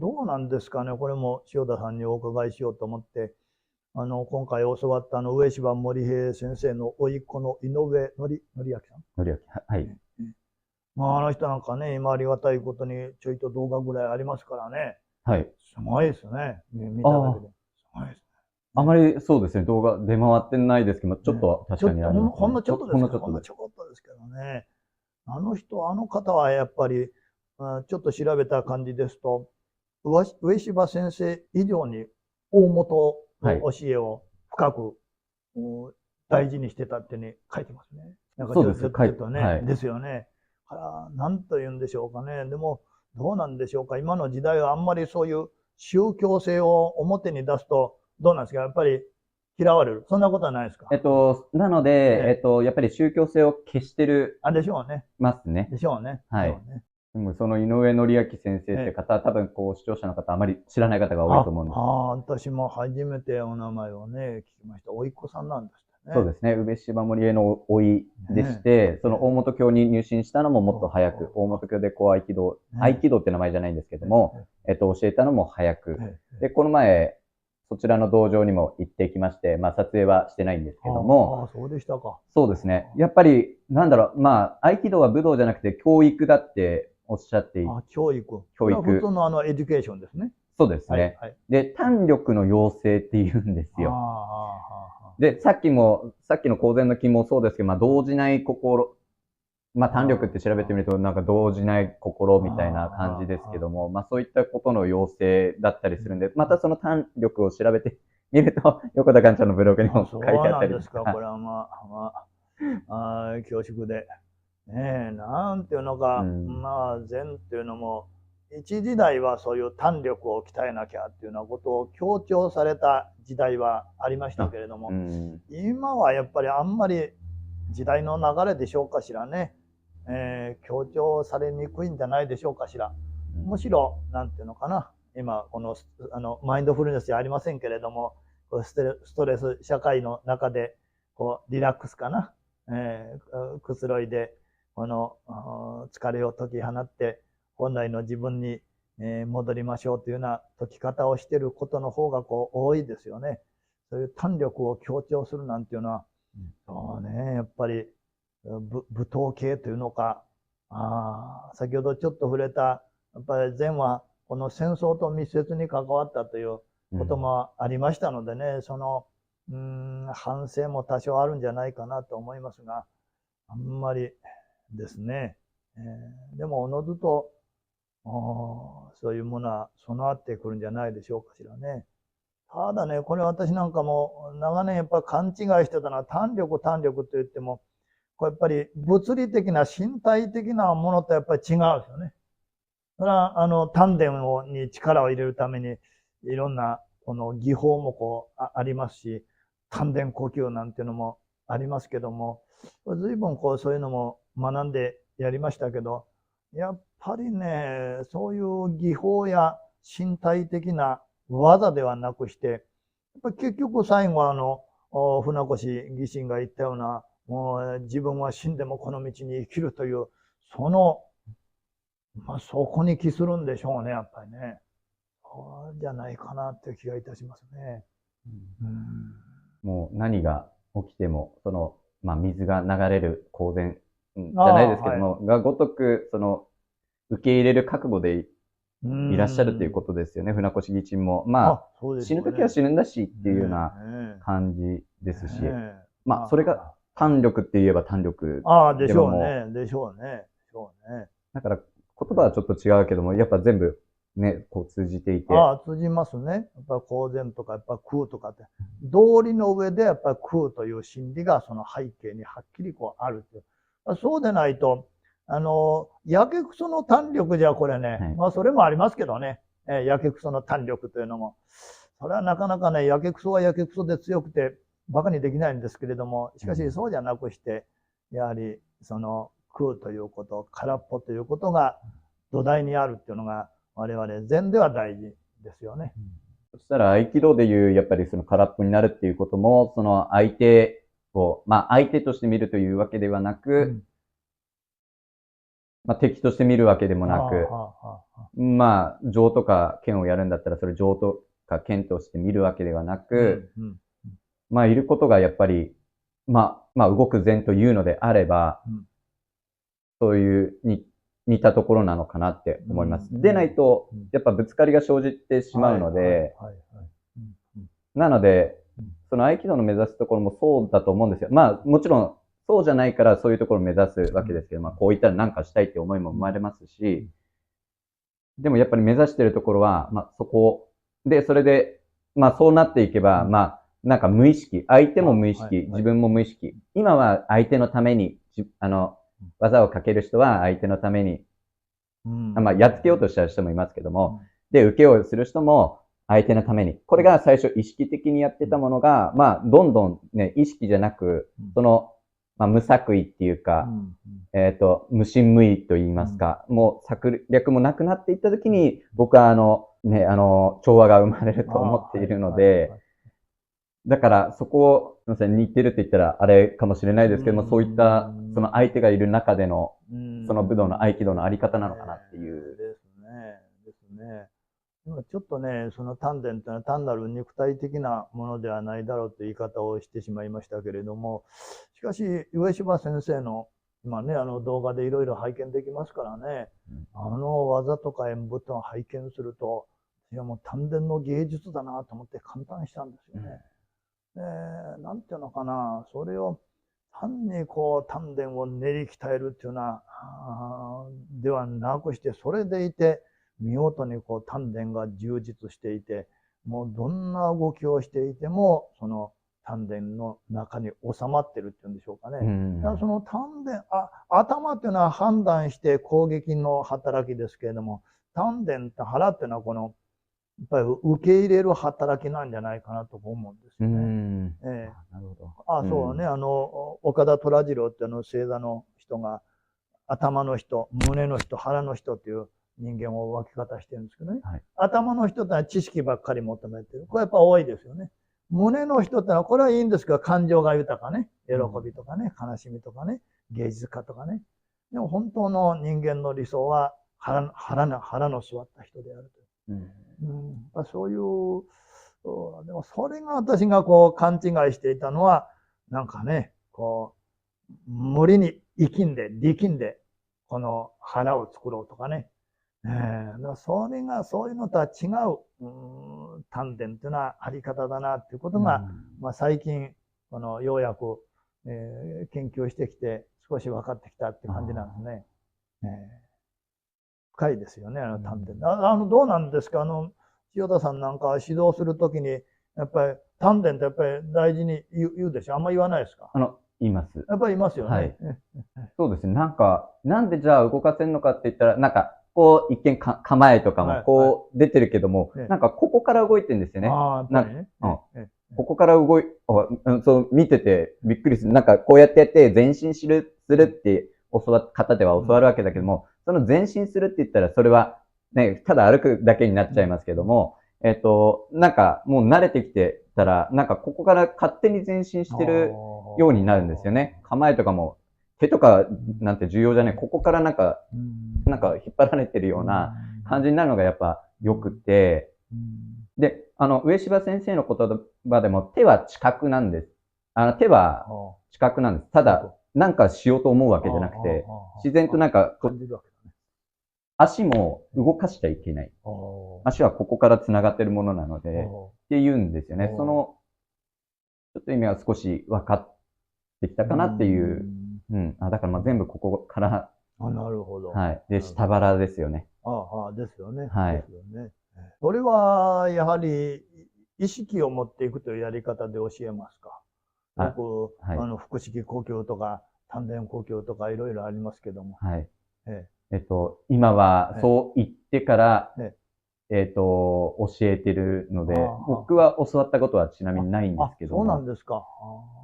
どうなんですかね。これも塩田さんにお伺いしようと思って、今回教わった上柴森平先生の甥っ子の井上則明さん。のりあき、はい。まあ、あの人なんかね、今ありがたいことにちょいと動画ぐらいありますからね。はい。すごいですね。見ただけあで。すごいですあ、あね。まりそうですね、動画出回ってないですけど、ちょっとは確かにちょっとほんありますね。のちょっとですけど、ほんのほんのちょっとで。ちょこっとですけどね。あの方はやっぱり、ちょっと調べた感じですと、上柴先生以上に大元のはい。教えを深く大事にしてたってね、書いてますね。なんかそうです。ちょっとね、はい。ですよね。なんと言うんでしょうかね。でも、どうなんでしょうか。今の時代はあんまりそういう宗教性を表に出すと、どうなんですか。やっぱり嫌われる。そんなことはないですか。なので、ええ。やっぱり宗教性を消してる、でしょうね。ますね。でしょうね。でしはい。ょうね。でもその井上則明先生ってええ。方、多分こう視聴者の方あまり知らない方が多いと思うんです。私も初めてお名前をね、聞きました。おいっ子さんなんですね。そうですね。宇部島森江の甥いでしえて、そえ。ええ。の大本教に入信したのももっと早く、大お本教でこう合ね気道って名前じゃないんですけどえ。も、え教えたのも早え。く。ええ。で、この前、そちらの道場にも行ってきまして、まあ撮影はしてないんですけども、そうでしたか。そうですね。やっぱり、なんだろう、まあ、合気道は武道じゃなくて教育だっておっしゃって教育。それは普通教育。のエデュケーションですね。そうですはい、ね。はい。で、胆力の養成って言うんですよ。で、さっきの公然の気もそうですけど、まあ、動じない心、まあ、胆力って調べてみると、なんか動じない心みたいな感じですけども、まあ、そういったことの要請だったりするんで、またその胆力を調べてみると、横田館長のブログにも書いそうてあったなんですか。こりとか、れは恐縮で。ねえ、なんていうのか、うん、まあ、禅っていうのも、一時代はそういう胆力を鍛えなきゃっていうようなことを強調された時代はありましたあ、けれども、うん、今はやっぱりあんまり時代の流れでしょうかしらね、強調されにくいんじゃないでしょうかしら。うん、むしろ、なんていうのかな、今、この、マインドフルネスじゃありませんけれども、ストレス社会の中で、リラックスかな、くつろいで、この疲れを解き放って、本来の自分に戻りましょうというような解き方をしていることの方が多いですよね。そういう胆力を強調するなんていうのは、そうね、やっぱり武闘系というのか、先ほどちょっと触れた、やっぱり禅はこの戦争と密接に関わったということうん。もありましたのでね、反省も多少あるんじゃないかなと思いますが、あんまりですね。でも、おのずと、そういうものは備わってくるんじゃないでしょうかしらね。ただね、これ私なんかも長年やっぱ勘違いしてたのは胆力と言っても、これやっぱり物理的な身体的なものとやっぱり違うんですよね。それは丹田に力を入れるためにいろんなこの技法もありますし、丹田呼吸なんていうのもありますけども、随分そういうのも学んでやりましたけど、やっぱりね、そういう技法や身体的な技ではなくして、やっぱり結局最後は船越義信が言ったような、もう自分は死んでもこの道に生きるという、そのそこに帰するんでしょうね、やっぱりね。そうじゃないかなっていう気がいたしますね。うん。もう何が起きても、まあ、水が流れる公然、じゃないですけどはい。も、がごとく、受け入れる覚悟でういらっしゃるというん。ことですよね、船越議員も。まあ、そうでし死ぬょうね。ときは死ぬんだしっていうようねなえ、感じねですし、え。まあ、それが胆力って言えば胆力ででももしょうね。でしょうね。でしょうね。う、だから言葉はちょっと違うけども、やっぱ全部ね、こう通じていて、通じますね。やっぱり公然とか、やっぱ空とかって、道理の上でやっぱり空という心理がその背景にはっきりあるという。そうでないと、やけくその胆力じゃこれね、はい。まあそれもありますけどね、やけくその胆力というのも、それはなかなかね、やけくそはやけくそで強くて、馬鹿にできないんですけれども、しかしそうじゃなくして、やはりその空ということ、空っぽということが土台にあるっていうのが、我々禅では大事ですよね。そしたら合気道でいう、やっぱりその空っぽになるっていうことも、その相手を、まあ相手として見るというわけではなく、うん。まあ敵として見るわけでもなく、まあ情とか剣をやるんだったらそれ情とか剣として見るわけではなく、まあいることがやっぱり、まあ動く善というのであれば、そういう似たところなのかなって思います。でないと、やっぱぶつかりが生じてしまうので、なので、その合気道の目指すところもそうだと思うんですよ。まあもちろんそうじゃないからそういうところを目指すわけですけど、まあこういったら何かしたいって思いも生まれますし、でもやっぱり目指しているところは、まあそこで、それで、まあそうなっていけば、まあなんか無意識、相手も無意識、自分も無意識。今は相手のために、技をかける人は相手のために、まあやっつけようとした人もいますけども、で、受けをする人も相手のために。これが最初意識的にやってたものが、まあどんどんね、意識じゃなく、その、まあ無作為っていうか、無心無意と言いますか、もう策略もなくなっていったときに、僕は調和が生まれると思っているので、だからそこを、すみません、似てるって言ったらあれかもしれないですけども、そういったその相手がいる中での、その武道の合気道のあり方なのかなっていう。ですね。ちょっとね、その丹田というのは単なる肉体的なものではないだろうという言い方をしてしまいましたけれども、しかし、上柴先生の今ね、動画でいろいろ拝見できますからね、技とか演舞とを拝見すると、いやもう丹田の芸術だなと思って感嘆したんですよね。なんていうのかな、それを単にこう丹田を練り鍛えるっていうような、ではなくして、それでいて、見事にこう丹田が充実していて、もうどんな動きをしていても、その丹田の中に収まってるっていうんでしょうかね。だからその丹田、頭っていうのは判断して攻撃の働きですけれども、丹田と腹っていうのはこの、やっぱり受け入れる働きなんじゃないかなと思うんですよね。なるほど。そうね、岡田虎次郎って星座の人が、頭の人、胸の人、腹の人っていう人間を分け方してるんですけどね。頭の人ってのは知識ばっかり求めてる。これやっぱ多いですよね。胸の人ってのは、これはいいんですけど、感情が豊かね。喜びとかね、悲しみとかね、芸術家とかね。でも本当の人間の理想は腹の座った人であると。そういう、でもそれが私がこう勘違いしていたのは、なんかね、こう、無理に力んで、この腹を作ろうとかね。それが、そういうのとは違う、丹田っていうのはあり方だなっていうことが、まあ最近、ようやく、研究してきて、少し分かってきたって感じなんですね。深いですよね、丹田。どうなんですか千代田さんなんか指導するときに、やっぱり丹田ってやっぱり大事に言うでしょ？あんま言わないですか？言います。やっぱり言いますよね。はい。そうですね。なんでじゃあ動かせるのかって言ったら、なんか、こう、一見構えとかもこう出てるけども、なんかここから動いてるんですよね。ここからそう見ててびっくりする。なんかこうやってやって前進するって方では教わるわけだけども、その前進するって言ったらそれはね、ただ歩くだけになっちゃいますけども、なんかもう慣れてきてたら、なんかここから勝手に前進してるようになるんですよね。構えとかも、手とかなんて重要じゃない。ここからなんか引っ張られてるような感じになるのがやっぱ良くて、で、上柴先生の言葉でも手は知覚なんです。手は知覚なんです。ただ、なんかしようと思うわけじゃなくて、自然となんか、足も動かしちゃいけない。足はここから繋がってるものなので、って言うんですよね。その、ちょっと意味は少し分かってきたかなっていう。だからまあ全部ここから。なるほど。はい。で、下腹ですよね。ですよね。はい。ですよね。それは、やはり、意識を持っていくというやり方で教えますか？よく、腹式呼吸とか、丹田呼吸とかいろいろありますけども。はい。今は、そう言ってから、教えてるので、僕は教わったことはちなみにないんですけども。そうなんですか。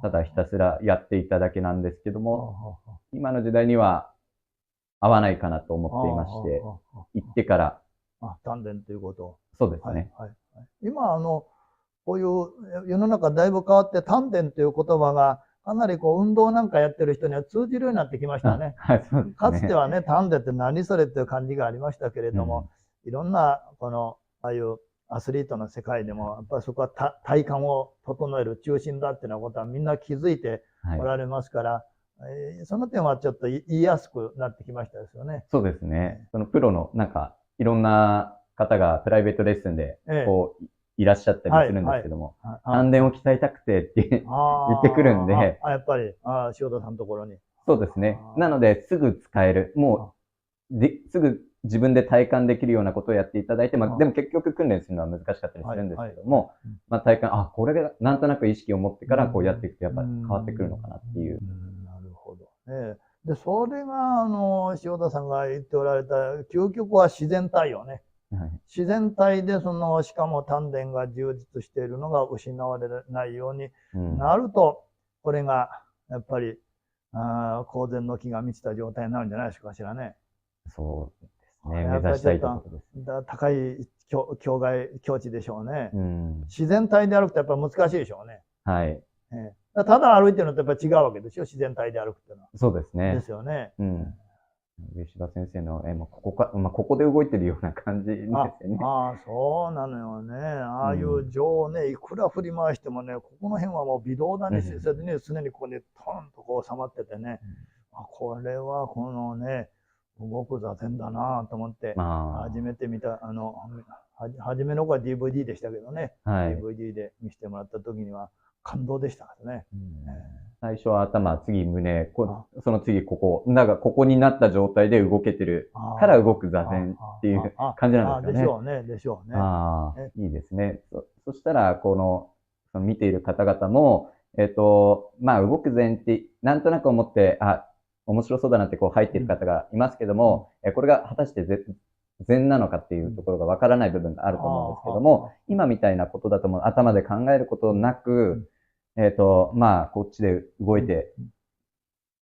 ただひたすらやっていただけなんですけども、今の時代には合わないかなと思っていまして、行ってから。丹田ということ。そうですね。今、こういう世の中だいぶ変わって丹田という言葉がかなりこう運動なんかやってる人には通じるようになってきましたね。はい、そうですね。かつてはね、丹田って何それっていう感じがありましたけれども、いろんな、ああいうアスリートの世界でも、やっぱりそこは体幹を整える中心だっていうようなことはみんな気づいておられますから、その点はちょっと言いやすくなってきましたですよね。そうですね。そのプロの、なんか、いろんな方がプライベートレッスンで、こう、いらっしゃったりするんですけども、丹田を鍛えたくてって言ってくるんで。やっぱり、塩田さんのところに。そうですね。なので、すぐ使える。もう、すぐ自分で体感できるようなことをやっていただいて、まあ、でも結局訓練するのは難しかったりするんですけども、まあ、体感、これでなんとなく意識を持ってからこうやっていくとやっぱり変わってくるのかなっていう。なるほど。で、それが、塩田さんが言っておられた、究極は自然体よね。自然体で、しかも丹田が充実しているのが失われないようになると、これが、やっぱり、公然の気が満ちた状態になるんじゃないですかしらね。そうですね。目指したいところです。高い境地でしょうね。自然体で歩くとやっぱり難しいでしょうね。はい。ただ歩いてるのとやっぱり違うわけですよ。自然体で歩くっていうのは。そうですね。ですよね。吉田先生の絵もここで動いてるような感じですよね。そうなのよね。ああいう情をね、いくら振り回してもね、ここの辺はもう微動だにせずに常にここにトンとこう収まっててね、これはこのね、動く座禅だなと思って、初めて見た、初めの子は DVD でしたけどね、DVD で見せてもらった時には感動でしたからね。最初は頭、次胸、その次ここ。なんかここになった状態で動けてるから動く座禅っていう感じなんですよね。でしょうね。いいですね。そしたら、その見ている方々も、まあ動く禅ってなんとなく思って、面白そうだなってこう入っている方がいますけども、これが果たして禅なのかっていうところがわからない部分があると思うんですけども、今みたいなことだとも頭で考えることなく、まあ、こっちで動いて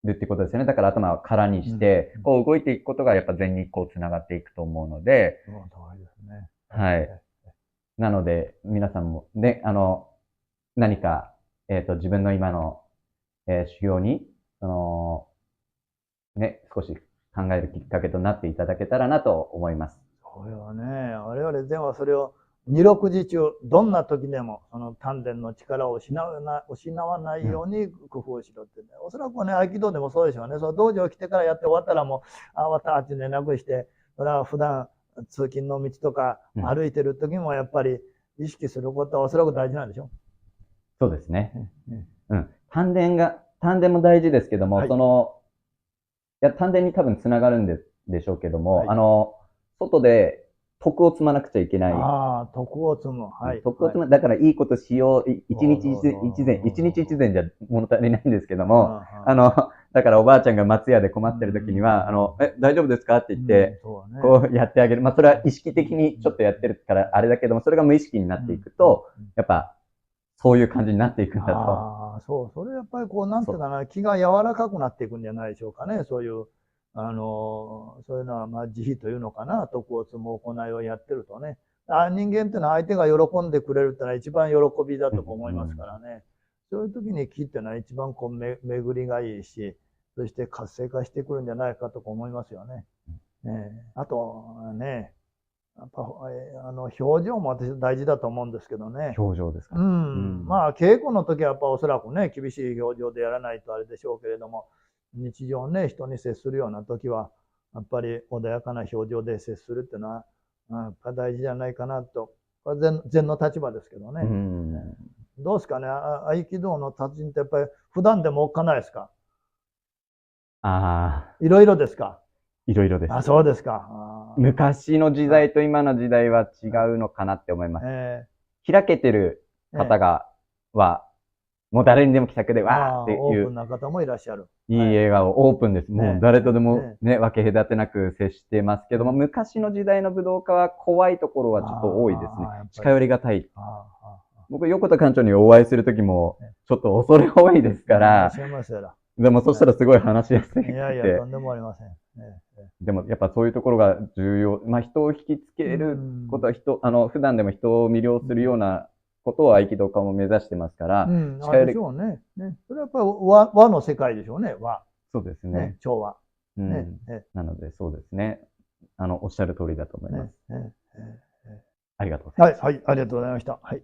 るってことですよね。だから頭を空にして、こう動いていくことがやっぱ禅にこう繋がっていくと思うので、はい。なので、皆さんもね、何か、自分の今の、修行に、ね、少し考えるきっかけとなっていただけたらなと思います。それはね、我々禅はそれを二六時中、どんな時でも、その丹田の力を失わないように工夫しろってね。おそらくね、合気道でもそうでしょうね。その道場来てからやって終わったらもう、終わったって連絡して、それは普段通勤の道とか歩いてる時もやっぱり意識することはおそらく大事なんでしょう。そうですね。丹田も大事ですけども、丹田に多分つながるんでしょうけども、外で徳を積まなくちゃいけない。徳を積む。徳を積む。だからいいことしよう。一日一善じゃ物足りないんですけども、だからおばあちゃんが松屋で困ってる時には、大丈夫ですかって言って、こうやってあげる。まあ、それは意識的にちょっとやってるからあれだけども、それが無意識になっていくと、やっぱ、そういう感じになっていくんだと。それやっぱりこう、なんていうかな、気が柔らかくなっていくんじゃないでしょうかね。そういう、そういうのは、まあ、慈悲というのかな、徳を積む行いをやってるとね。人間っていうのは相手が喜んでくれるってのは一番喜びだと思いますからね。そういう時に気っていうのは一番こう、巡りがいいし、そして活性化してくるんじゃないかと思いますよね。あとね、やっぱ、表情も私大事だと思うんですけどね。表情ですか。まあ、稽古の時はやっぱおそらくね、厳しい表情でやらないとあれでしょうけれども、日常ね、人に接するような時は、やっぱり穏やかな表情で接するっていうのは、やっぱ大事じゃないかなと。これ禅の立場ですけどね。どうですかね、合気道の達人ってやっぱり普段でもおっかないですか？いろいろですか？いろいろです。そうですか。昔の時代と今の時代は違うのかなって思います。開けてる方は、もう誰にでも気さくでわーっていう。オープンな方もいらっしゃる。いい笑顔、オープンです。もう誰とでもね、分け隔てなく接してますけども、昔の時代の武道家は怖いところはちょっと多いですね。近寄りがたい。僕、横田館長にお会いするときも、ちょっと恐れ多いですから、でもそしたらすごい話しやすい。いやいや、とんでもありません。でもやっぱそういうところが重要。まあ人を引きつけることは普段でも人を魅了するようなことを合気道家も目指してますから、近寄り。でしょうね。それはやっぱり和の世界でしょうね、和。そうですね。調和。なので、そうですね。おっしゃる通りだと思います。ありがとうございます。はい、ありがとうございました。はい。